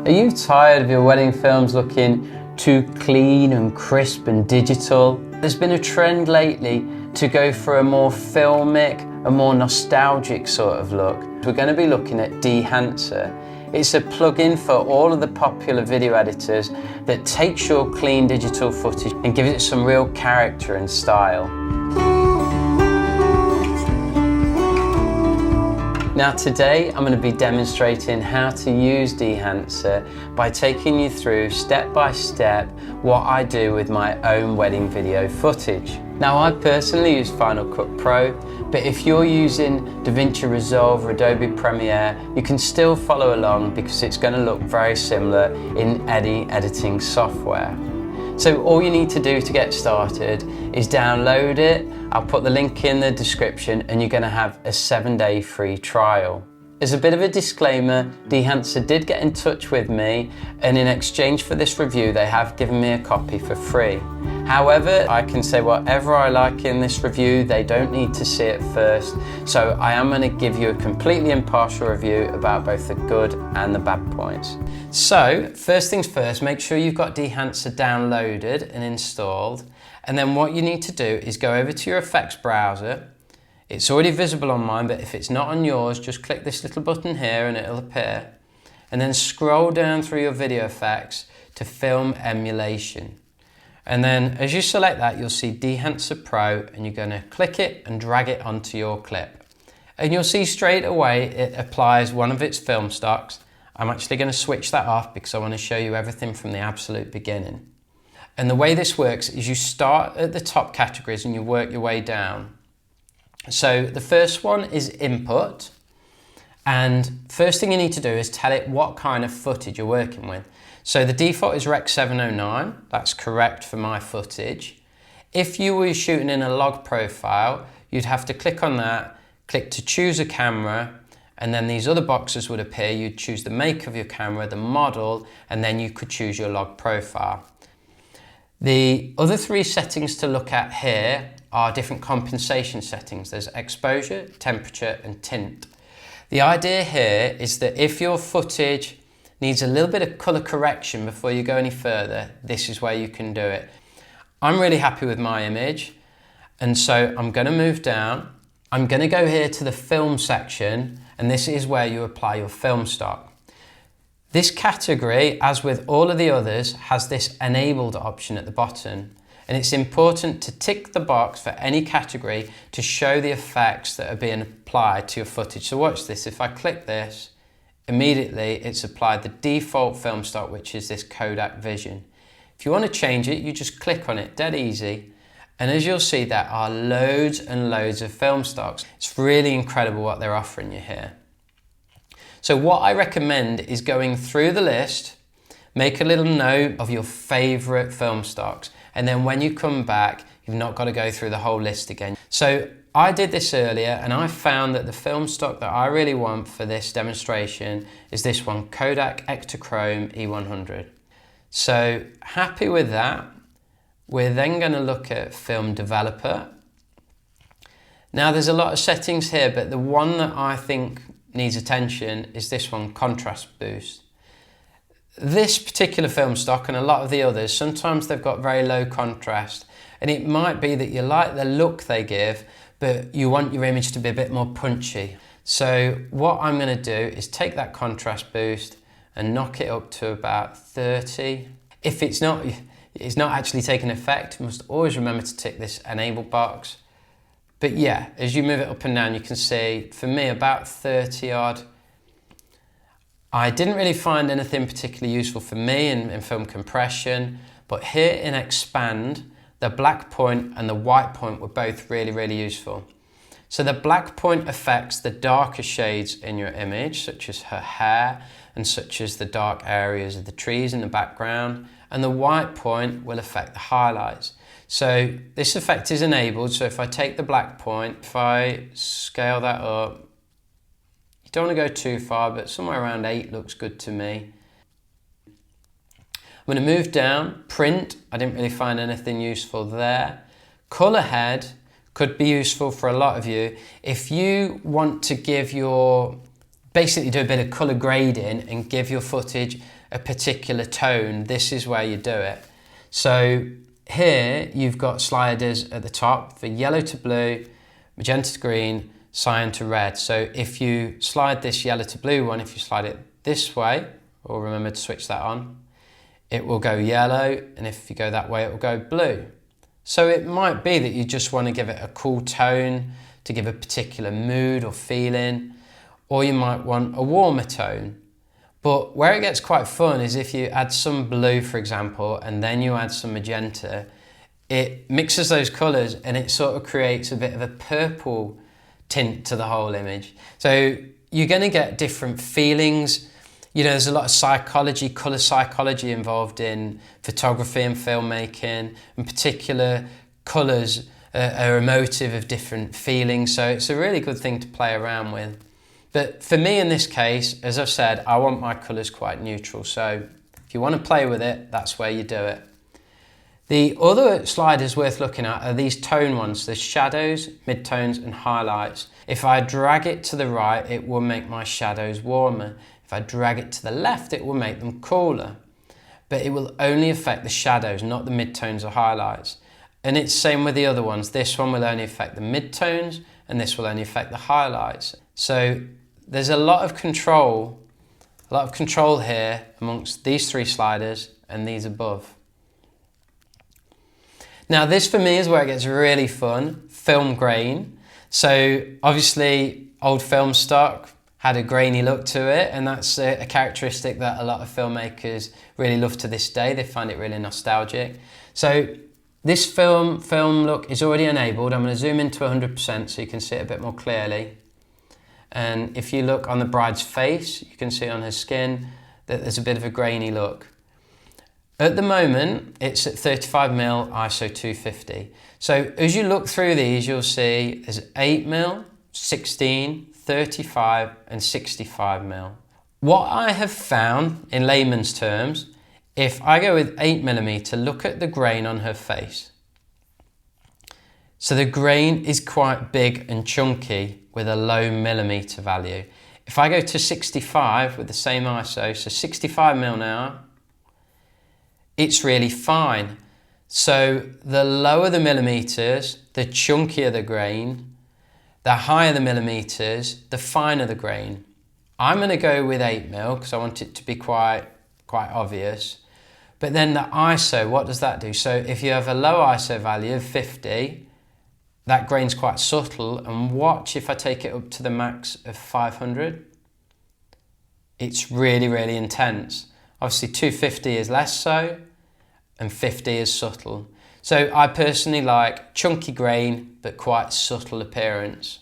Are you tired of your wedding films looking too clean and crisp and digital? There's been a trend lately to go for a more filmic, a more nostalgic sort of look. We're going to be looking at Dehancer. It's a plugin for all of the popular video editors that takes your clean digital footage and gives it some real character and style. Now today I'm going to be demonstrating how to use Dehancer by taking you through step by step what I do with my own wedding video footage. Now I personally use Final Cut Pro, but if you're using DaVinci Resolve or Adobe Premiere, you can still follow along because it's going to look very similar in any editing software. So all you need to do to get started is download it. I'll put the link in the description and you're going to have a 7-day free trial. As a bit of a disclaimer, Dehancer did get in touch with me, and in exchange for this review they have given me a copy for free. However, I can say whatever I like in this review, they don't need to see it first, so I am going to give you a completely impartial review about both the good and the bad points. So, first things first, make sure you've got Dehancer downloaded and installed, and then what you need to do is go over to your effects browser. It's already visible on mine, but if it's not on yours, just click this little button here and it'll appear. And then scroll down through your video effects to Film Emulation. And then as you select that, you'll see Dehancer Pro, and you're going to click it and drag it onto your clip. And you'll see straight away it applies one of its film stocks. I'm actually going to switch that off because I want to show you everything from the absolute beginning. And the way this works is you start at the top categories and you work your way down. So the first one is input, and first thing you need to do is tell it what kind of footage you're working with. So the default is Rec 709, that's correct for my footage. If you were shooting in a log profile, you'd have to click on that, click to choose a camera, and then these other boxes would appear. You'd choose the make of your camera, the model, and then you could choose your log profile. The other three settings to look at here are different compensation settings. There's exposure, temperature, and tint. The idea here is that if your footage needs a little bit of color correction before you go any further, this is where you can do it. I'm really happy with my image, and so I'm going to move down. I'm going to go here to the film section, and this is where you apply your film stock. This category, as with all of the others, has this enabled option at the bottom. And it's important to tick the box for any category to show the effects that are being applied to your footage. So watch this, if I click this, immediately it's applied the default film stock, which is this Kodak Vision. If you want to change it, you just click on it, dead easy. And as you'll see, there are loads and loads of film stocks. It's really incredible what they're offering you here. So what I recommend is going through the list, make a little note of your favorite film stocks, and then when you come back, you've not got to go through the whole list again. So I did this earlier, and I found that the film stock that I really want for this demonstration is this one, Kodak Ektachrome E100. So happy with that. We're then going to look at Film Developer. Now there's a lot of settings here, but the one that I think needs attention is this one, Contrast Boost. This particular film stock and a lot of the others, sometimes they've got very low contrast, and it might be that you like the look they give, but you want your image to be a bit more punchy. So what I'm going to do is take that contrast boost and knock it up to about 30. If it's not actually taking effect, you must always remember to tick this enable box. But yeah, as you move it up and down, you can see, for me, about 30 odd. I didn't really find anything particularly useful for me in film compression, but here in Expand, the black point and the white point were both really, really useful. So the black point affects the darker shades in your image, such as her hair and such as the dark areas of the trees in the background, and the white point will affect the highlights. So this effect is enabled, so if I take the black point, if I scale that up, you don't want to go too far, but somewhere around 8 looks good to me. I'm going to move down. Print, I didn't really find anything useful there. Color head could be useful for a lot of you. If you want to give your, basically do a bit of color grading and give your footage a particular tone, this is where you do it. So here you've got sliders at the top for yellow to blue, magenta to green, cyan to red. So if you slide this yellow to blue one, if you slide it this way, or remember to switch that on, it will go yellow, and if you go that way, it will go blue. So it might be that you just want to give it a cool tone to give a particular mood or feeling, or you might want a warmer tone. But where it gets quite fun is if you add some blue, for example, and then you add some magenta, it mixes those colours and it sort of creates a bit of a purple tint to the whole image. So you're going to get different feelings. You know, there's a lot of psychology, colour psychology involved in photography and filmmaking, and particular colours are emotive of different feelings. So it's a really good thing to play around with. But for me in this case, as I've said, I want my colours quite neutral. So if you want to play with it, that's where you do it. The other sliders worth looking at are these tone ones. There's shadows, midtones and highlights. If I drag it to the right, it will make my shadows warmer. If I drag it to the left, it will make them cooler. But it will only affect the shadows, not the midtones or highlights. And it's the same with the other ones. This one will only affect the midtones and this will only affect the highlights. So there's a lot of control here amongst these three sliders and these above. Now this for me is where it gets really fun, film grain. So obviously old film stock had a grainy look to it, and that's a characteristic that a lot of filmmakers really love to this day. They find it really nostalgic. So this film look is already enabled. I'm going to zoom into 100% so you can see it a bit more clearly. And if you look on the bride's face, you can see on her skin that there's a bit of a grainy look. At the moment, it's at 35mm ISO 250. So as you look through these, you'll see there's 8mm, 16, 35 and 65mm. What I have found in layman's terms, if I go with 8mm, look at the grain on her face. So the grain is quite big and chunky with a low millimeter value. If I go to 65 with the same ISO, so 65mm now, it's really fine. So the lower the millimeters, the chunkier the grain, the higher the millimeters, the finer the grain. I'm going to go with 8mm because I want it to be quite obvious. But then the ISO, what does that do? So if you have a low ISO value of 50, that grain's quite subtle, and watch if I take it up to the max of 500. It's really, really intense. Obviously 250 is less so, and 50 is subtle. So I personally like chunky grain, but quite subtle appearance.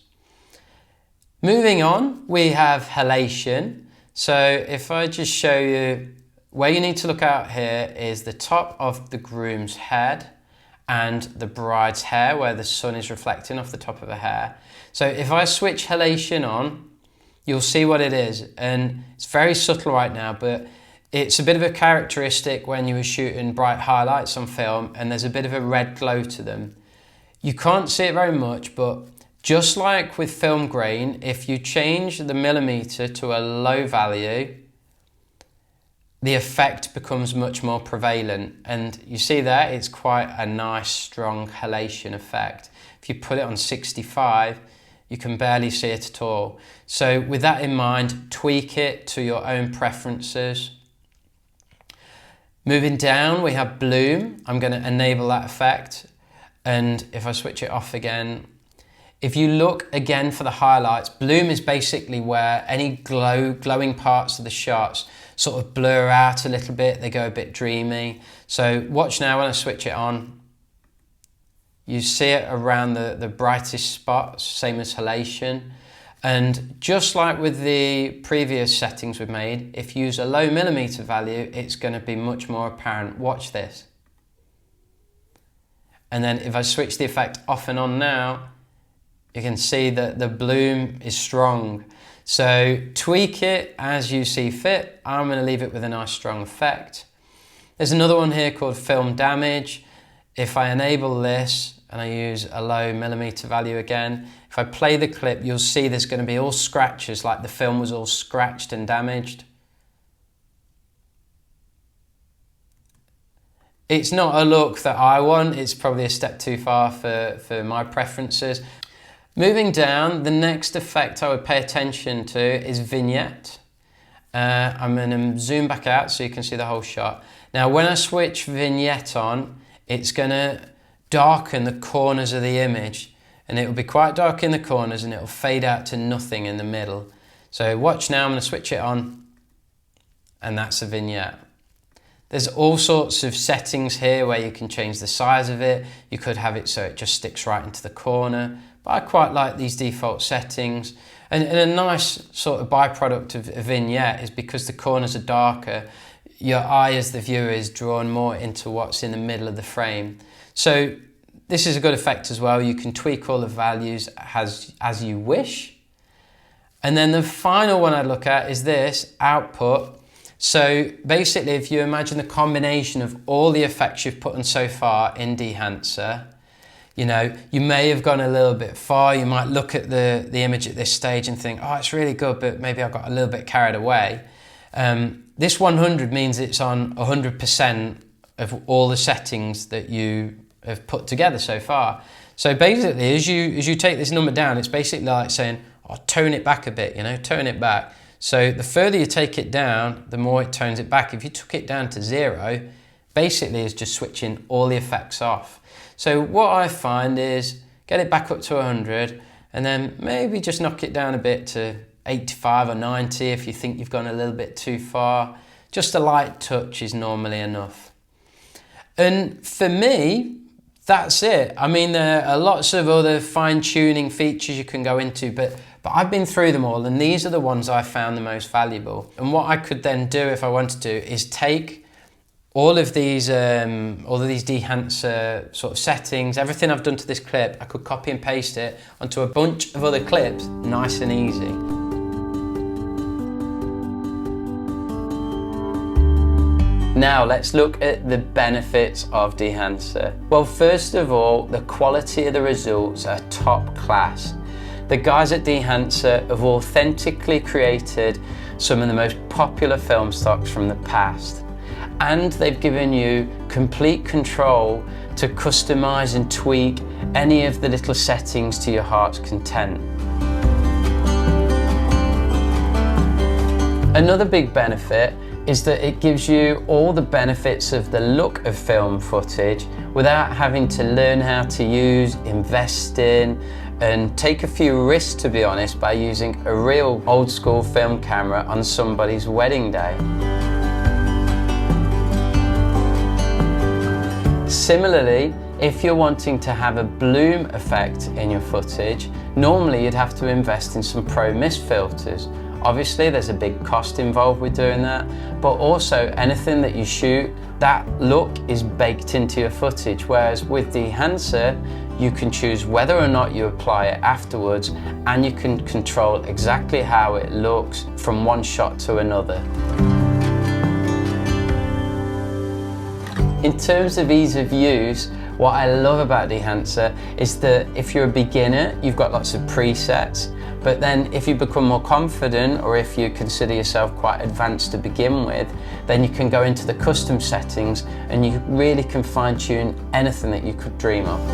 Moving on, we have halation. So if I just show you, where you need to look out here is the top of the groom's head and the bride's hair, where the sun is reflecting off the top of her hair. So if I switch halation on, you'll see what it is. And it's very subtle right now, but it's a bit of a characteristic when you were shooting bright highlights on film and there's a bit of a red glow to them. You can't see it very much, but just like with film grain, if you change the millimeter to a low value, the effect becomes much more prevalent. And you see there, it's quite a nice, strong halation effect. If you put it on 65, you can barely see it at all. So with that in mind, tweak it to your own preferences. Moving down, we have bloom. I'm going to enable that effect. And if I switch it off again, if you look again for the highlights, bloom is basically where any glowing parts of the shots sort of blur out a little bit. They go a bit dreamy. So watch now when I switch it on. You see it around the brightest spots, same as halation. And just like with the previous settings we've made, if you use a low millimeter value, it's going to be much more apparent. Watch this. And then if I switch the effect off and on now, you can see that the bloom is strong. So tweak it as you see fit. I'm going to leave it with a nice strong effect. There's another one here called film damage. If I enable this and I use a low millimeter value again, if I play the clip, you'll see there's going to be all scratches, like the film was all scratched and damaged. It's not a look that I want, it's probably a step too far for my preferences. Moving down, the next effect I would pay attention to is vignette. I'm going to zoom back out so you can see the whole shot. Now when I switch vignette on, it's going to darken the corners of the image, and it will be quite dark in the corners and it will fade out to nothing in the middle. So watch now, I'm going to switch it on, and that's a vignette. There's all sorts of settings here where you can change the size of it. You could have it so it just sticks right into the corner, but I quite like these default settings. And a nice sort of byproduct of a vignette is because the corners are darker, your eye as the viewer is drawn more into what's in the middle of the frame. So this is a good effect as well. You can tweak all the values as you wish. And then the final one I'd look at is this, output. So basically, if you imagine the combination of all the effects you've put on so far in Dehancer, you know, you may have gone a little bit far. You might look at the image at this stage and think, oh, it's really good, but maybe I got a little bit carried away. This 100 means it's on 100% of all the settings that you have put together so far. So basically, as you take this number down, it's basically like saying, oh, tone it back a bit, you know, tone it back. So the further you take it down, the more it tones it back. If you took it down to 0, basically it's just switching all the effects off. So what I find is get it back up to 100 and then maybe just knock it down a bit to 85 or 90 if you think you've gone a little bit too far. Just a light touch is normally enough. And for me, that's it. I mean, there are lots of other fine-tuning features you can go into, but I've been through them all, and these are the ones I found the most valuable. And what I could then do if I wanted to is take all of these Dehancer sort of settings, everything I've done to this clip, I could copy and paste it onto a bunch of other clips, nice and easy. Now let's look at the benefits of Dehancer. Well, first of all, the quality of the results are top class. The guys at Dehancer have authentically created some of the most popular film stocks from the past. And they've given you complete control to customize and tweak any of the little settings to your heart's content. Another big benefit is that it gives you all the benefits of the look of film footage without having to learn how to use, invest in, and take a few risks, to be honest, by using a real old school film camera on somebody's wedding day. Similarly, if you're wanting to have a bloom effect in your footage, normally you'd have to invest in some pro mist filters. Obviously there's a big cost involved with doing that, but also anything that you shoot, that look is baked into your footage, whereas with Dehancer, you can choose whether or not you apply it afterwards, and you can control exactly how it looks from one shot to another. In terms of ease of use, what I love about Dehancer is that if you're a beginner, you've got lots of presets, but then if you become more confident, or if you consider yourself quite advanced to begin with, then you can go into the custom settings and you really can fine-tune anything that you could dream of.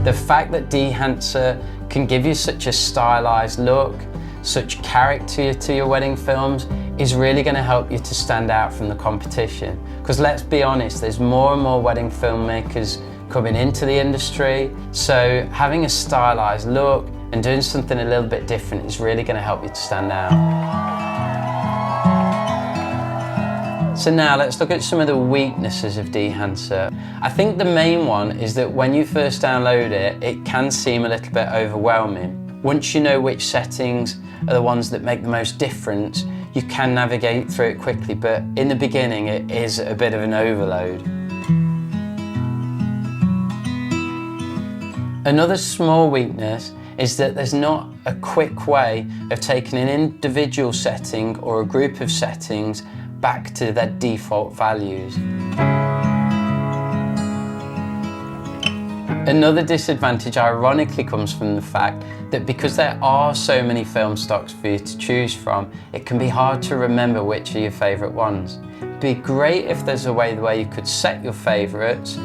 The fact that Dehancer can give you such a stylized look, such character to your wedding films, is really going to help you to stand out from the competition. Because let's be honest, there's more and more wedding filmmakers coming into the industry, so having a stylized look and doing something a little bit different is really going to help you to stand out. So now let's look at some of the weaknesses of Dehancer. I think the main one is that when you first download it, it can seem a little bit overwhelming. Once you know which settings are the ones that make the most difference, you can navigate through it quickly, but in the beginning it is a bit of an overload. Another small weakness is that there's not a quick way of taking an individual setting or a group of settings back to their default values. Another disadvantage ironically comes from the fact that because there are so many film stocks for you to choose from, it can be hard to remember which are your favourite ones. be great if there's a way where you could set your favorites.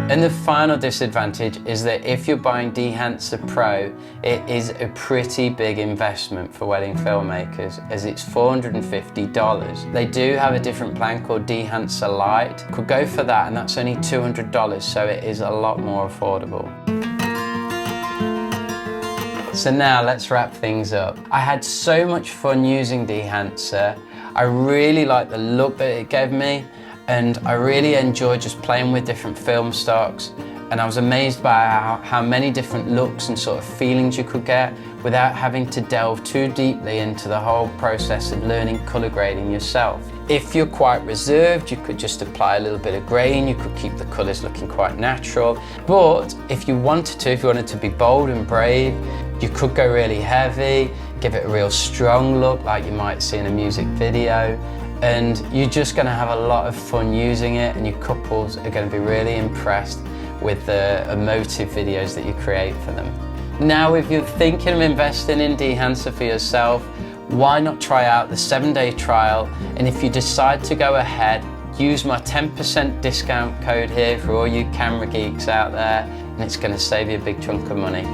And the final disadvantage is that if you're buying Dehancer Pro, it is a pretty big investment for wedding filmmakers, as it's $450. They do have a different plan called Dehancer Lite. Could go for that, and that's only $200, so it is a lot more affordable. So now let's wrap things up. I had so much fun using Dehancer. I really like the look that it gave me, and I really enjoyed just playing with different film stocks, and I was amazed by how many different looks and sort of feelings you could get without having to delve too deeply into the whole process of learning color grading yourself. If you're quite reserved, you could just apply a little bit of grain, you could keep the colors looking quite natural. But if you wanted to be bold and brave, you could go really heavy, give it a real strong look like you might see in a music video. And you're just going to have a lot of fun using it, and your couples are going to be really impressed with the emotive videos that you create for them. Now, if you're thinking of investing in Dehancer for yourself, why not try out the 7-day trial? And if you decide to go ahead, use my 10% discount code here for all you camera geeks out there, and it's going to save you a big chunk of money.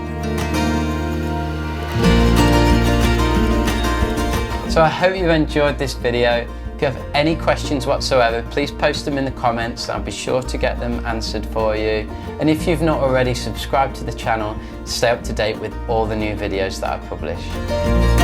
So I hope you enjoyed this video. If you have any questions whatsoever, please post them in the comments, and I'll be sure to get them answered for you. And if you've not already, subscribe to the channel to stay up to date with all the new videos that I publish.